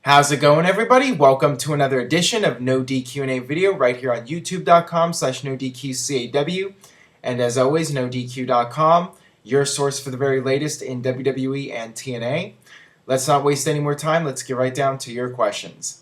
How's it going, everybody? Welcome to another edition of NoDQ&A video right here on youtube.com/NoDQCAW. And as always, NoDQ.com, your source for the very latest in WWE and TNA. Let's not waste any more time. Let's get right down to your questions.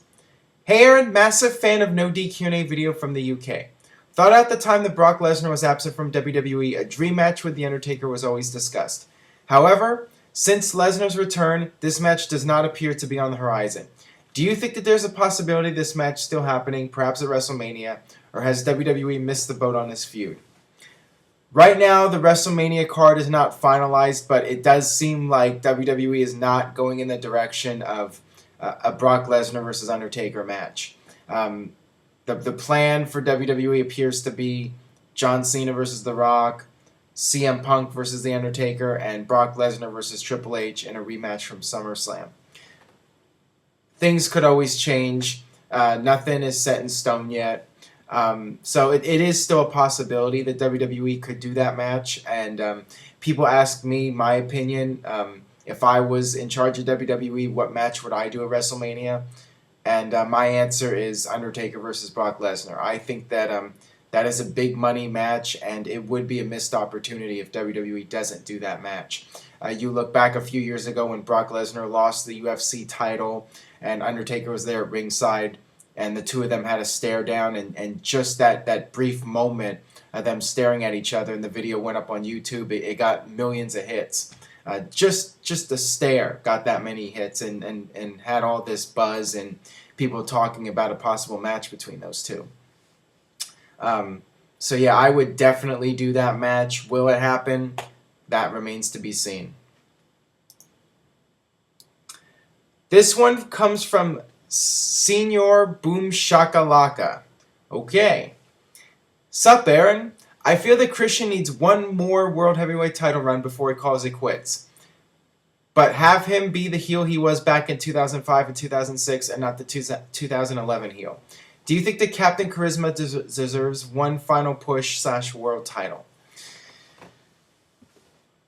Hey Aaron, massive fan of NoDQ&A video from the UK. Thought at the time that Brock Lesnar was absent from WWE, a dream match with The Undertaker was always discussed. However, since Lesnar's return, this match does not appear to be on the horizon. Do you think that there's a possibility this match still happening, perhaps at WrestleMania, or has WWE missed the boat on this feud? Right now, the WrestleMania card is not finalized, but it does seem like WWE is not going in the direction of a Brock Lesnar versus Undertaker match. The plan for WWE appears to be John Cena versus The Rock, CM Punk versus The Undertaker, and Brock Lesnar versus Triple H in a rematch from SummerSlam. Things could always change. Nothing is set in stone yet. So it is still a possibility that WWE could do that match. And people ask me my opinion. If I was in charge of WWE, what match would I do at WrestleMania? And my answer is Undertaker versus Brock Lesnar. I think that that is a big money match, and it would be a missed opportunity if WWE doesn't do that match. You look back a few years ago when Brock Lesnar lost the UFC title, and Undertaker was there at ringside, and the two of them had a stare down, and just that brief moment of them staring at each other, and the video went up on YouTube, it got millions of hits. Just the stare got that many hits and had all this buzz and people talking about a possible match between those two. So yeah, I would definitely do that match. Will it happen? That remains to be seen. This one comes from Senior Boom Shakalaka. Okay. Sup, Aaron? I feel that Christian needs one more World Heavyweight title run before he calls it quits. But have him be the heel he was back in 2005 and 2006 and not the 2011 heel. Do you think that Captain Charisma deserves one final push / world title?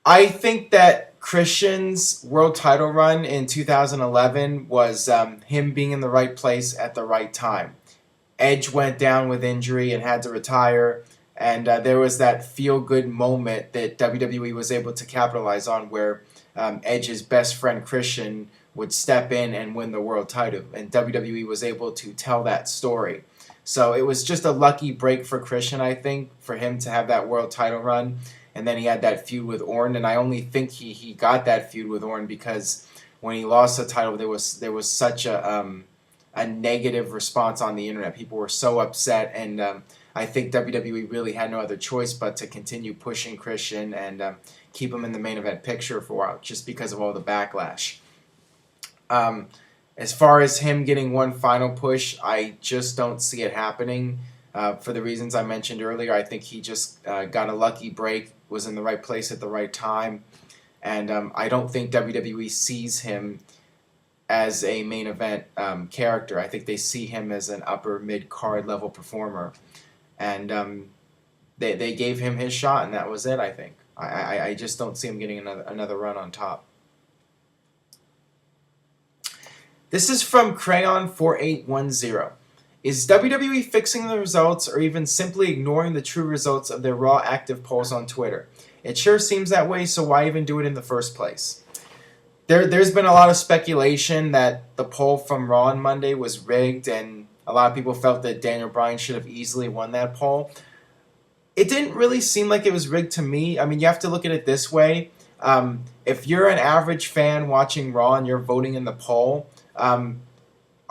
I think that Christian's world title run in 2011 was him being in the right place at the right time. Edge went down with injury and had to retire, and there was that feel-good moment that WWE was able to capitalize on where Edge's best friend Christian would step in and win the world title, and WWE was able to tell that story. So it was just a lucky break for Christian, I think, for him to have that world title run, and then he had that feud with Orton, and I only think he got that feud with Orton because when he lost the title, there was such a negative response on the internet. People were so upset, and I think WWE really had no other choice but to continue pushing Christian and keep him in the main event picture for a while, just because of all the backlash. As far as him getting one final push, I just don't see it happening. For the reasons I mentioned earlier, I think he just got a lucky break, was in the right place at the right time, and I don't think WWE sees him as a main event character. I think they see him as an upper mid-card level performer, and they gave him his shot, and that was it, I think. I just don't see him getting another run on top. This is from Crayon4810. Is WWE fixing the results or even simply ignoring the true results of their Raw active polls on Twitter? It sure seems that way, so why even do it in the first place? There's been a lot of speculation that the poll from Raw on Monday was rigged, and a lot of people felt that Daniel Bryan should have easily won that poll. It didn't really seem like it was rigged to me. I mean, you have to look at it this way. If you're an average fan watching Raw and you're voting in the poll,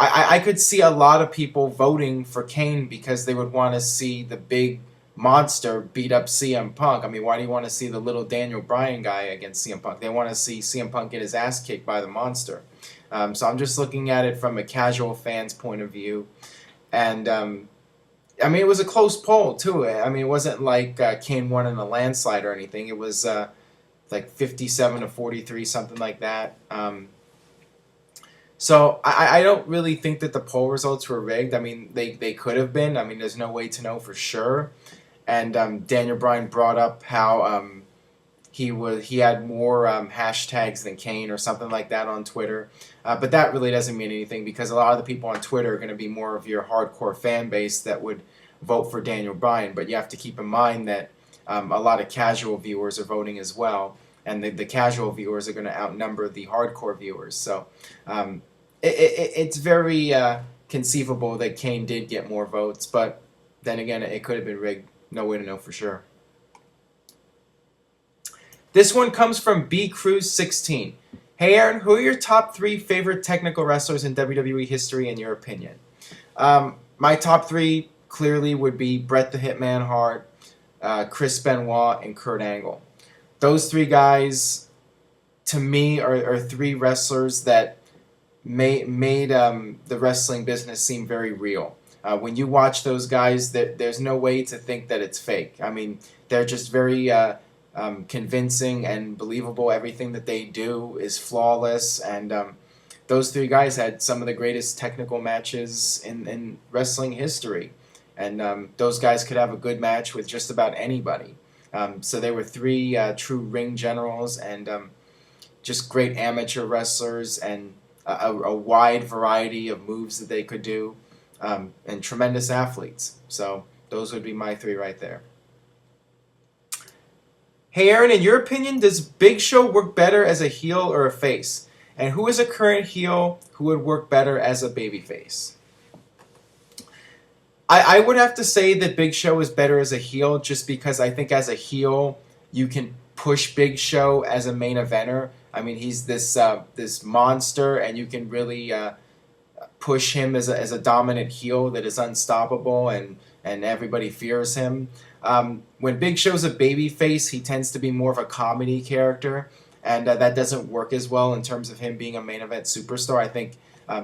I could see a lot of people voting for Kane because they would want to see the big monster beat up CM Punk. I mean, why do you want to see the little Daniel Bryan guy against CM Punk? They want to see CM Punk get his ass kicked by the monster. So I'm just looking at it from a casual fan's point of view. And, I mean, it was a close poll, too. I mean, it wasn't like Kane won in a landslide or anything. It was like 57-43, something like that. So I don't really think that the poll results were rigged. I mean, they could have been. I mean, there's no way to know for sure. And Daniel Bryan brought up how he had more hashtags than Kane or something like that on Twitter. But that really doesn't mean anything because a lot of the people on Twitter are going to be more of your hardcore fan base that would vote for Daniel Bryan. But you have to keep in mind that a lot of casual viewers are voting as well, and the casual viewers are going to outnumber the hardcore viewers. So it's very conceivable that Kane did get more votes, but then again, it could have been rigged. No way to know for sure. This one comes from bcruise16. Hey Aaron, who are your top 3 favorite technical wrestlers in WWE history in your opinion? My top 3 clearly would be Bret the Hitman Hart, Chris Benoit, and Kurt Angle. Those 3 guys, to me, are 3 wrestlers that made the wrestling business seem very real. When you watch those guys, there's no way to think that it's fake. I mean, they're just very convincing and believable. Everything that they do is flawless, and those 3 guys had some of the greatest technical matches in wrestling history. And those guys could have a good match with just about anybody. So they were 3 true ring generals and just great amateur wrestlers and a wide variety of moves that they could do and tremendous athletes. So those would be my 3 right there. Hey Aaron, in your opinion, does Big Show work better as a heel or a face? And who is a current heel who would work better as a babyface? I would have to say that Big Show is better as a heel just because I think as a heel you can push Big Show as a main eventer. I mean, he's this monster, and you can really push him as a dominant heel that is unstoppable, and everybody fears him. When Big Show's a babyface, he tends to be more of a comedy character, and that doesn't work as well in terms of him being a main event superstar. I think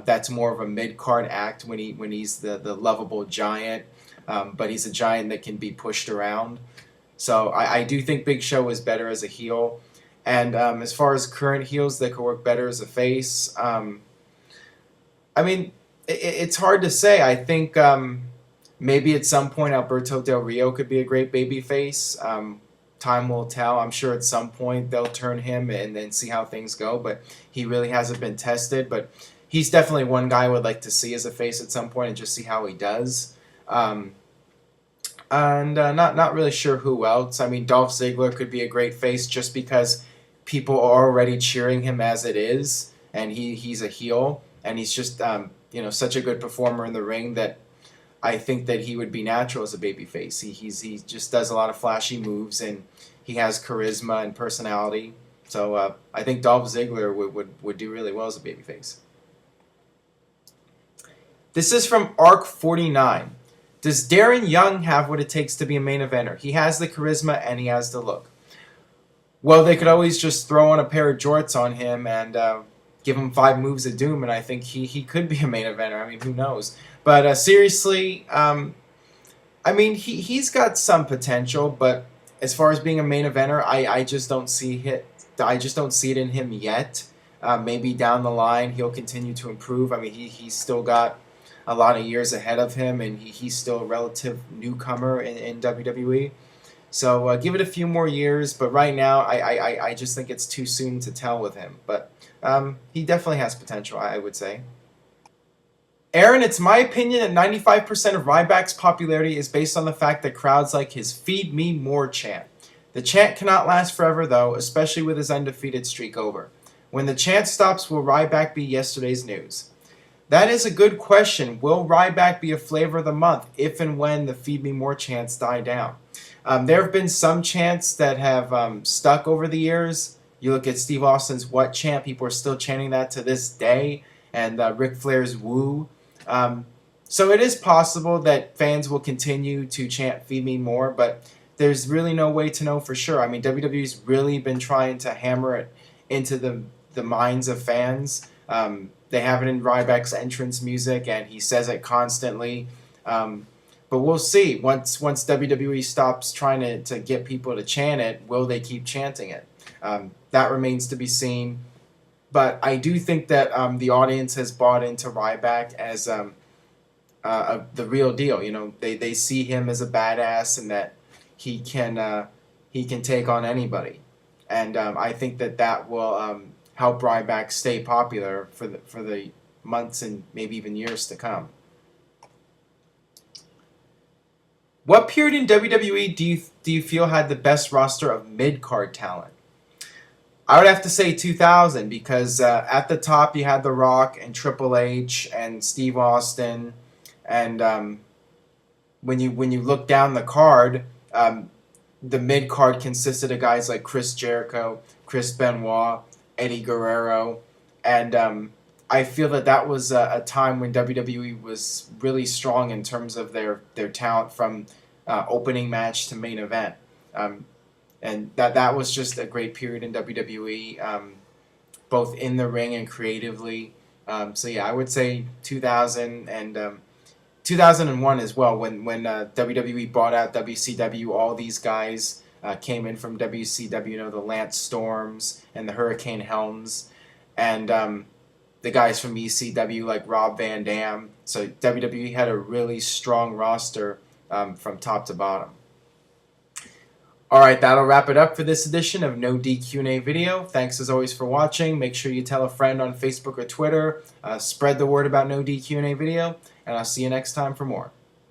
that's more of a mid-card act when he's the lovable giant, but he's a giant that can be pushed around. So I do think Big Show is better as a heel. And as far as current heels that could work better as a face, I mean, it's hard to say. I think maybe at some point Alberto Del Rio could be a great baby face. Time will tell. I'm sure at some point they'll turn him and then see how things go, but he really hasn't been tested. But he's definitely one guy I would like to see as a face at some point and just see how he does. Not really sure who else. I mean, Dolph Ziggler could be a great face just because people are already cheering him as it is, and he's a heel, and he's just such a good performer in the ring that I think that he would be natural as a babyface. He just does a lot of flashy moves, and he has charisma and personality. So I think Dolph Ziggler would do really well as a babyface. This is from Arc49. Does Darren Young have what it takes to be a main eventer? He has the charisma and he has the look. Well, they could always just throw on a pair of jorts on him and give him 5 moves of doom, and I think he could be a main eventer. I mean, who knows? But seriously, I mean, he's got some potential, but as far as being a main eventer, I just don't see it. I just don't see it in him yet. Maybe down the line he'll continue to improve. I mean, he's still got a lot of years ahead of him, and he's still a relative newcomer in WWE. So give it a few more years, but right now I just think it's too soon to tell with him. But he definitely has potential, I would say. Aaron, it's my opinion that 95% of Ryback's popularity is based on the fact that crowds like his "Feed Me More" chant. The chant cannot last forever, though, especially with his undefeated streak over. When the chant stops, will Ryback be yesterday's news? That is a good question. Will Ryback be a flavor of the month if and when the "Feed Me More" chants die down? There have been some chants that have stuck over the years. You look at Steve Austin's "What" chant, people are still chanting that to this day, and Ric Flair's "Woo." So it is possible that fans will continue to chant "Feed Me More," but there's really no way to know for sure. I mean, WWE's really been trying to hammer it into the minds of fans. They have it in Ryback's entrance music, and he says it constantly. But we'll see. Once WWE stops trying to get people to chant it, will they keep chanting it? That remains to be seen. But I do think that the audience has bought into Ryback as the real deal. You know, they see him as a badass and that he can take on anybody. and I think that will help Ryback stay popular for the months and maybe even years to come. What period in WWE do you feel had the best roster of mid-card talent? I would have to say 2000 because at the top you had The Rock and Triple H and Steve Austin, and when you look down the card, the mid card consisted of guys like Chris Jericho, Chris Benoit, Eddie Guerrero, and I feel that was a time when WWE was really strong in terms of their talent from opening match to main event. And that was just a great period in WWE, both in the ring and creatively. So yeah, I would say 2000 and 2001 as well, when WWE bought out WCW. All these guys came in from WCW, the Lance Storms and the Hurricane Helms, and the guys from ECW like Rob Van Dam. So WWE had a really strong roster from top to bottom. All right, that'll wrap it up for this edition of No DQ&A Video. Thanks as always for watching. Make sure you tell a friend on Facebook or Twitter. Spread the word about No DQ&A Video, and I'll see you next time for more.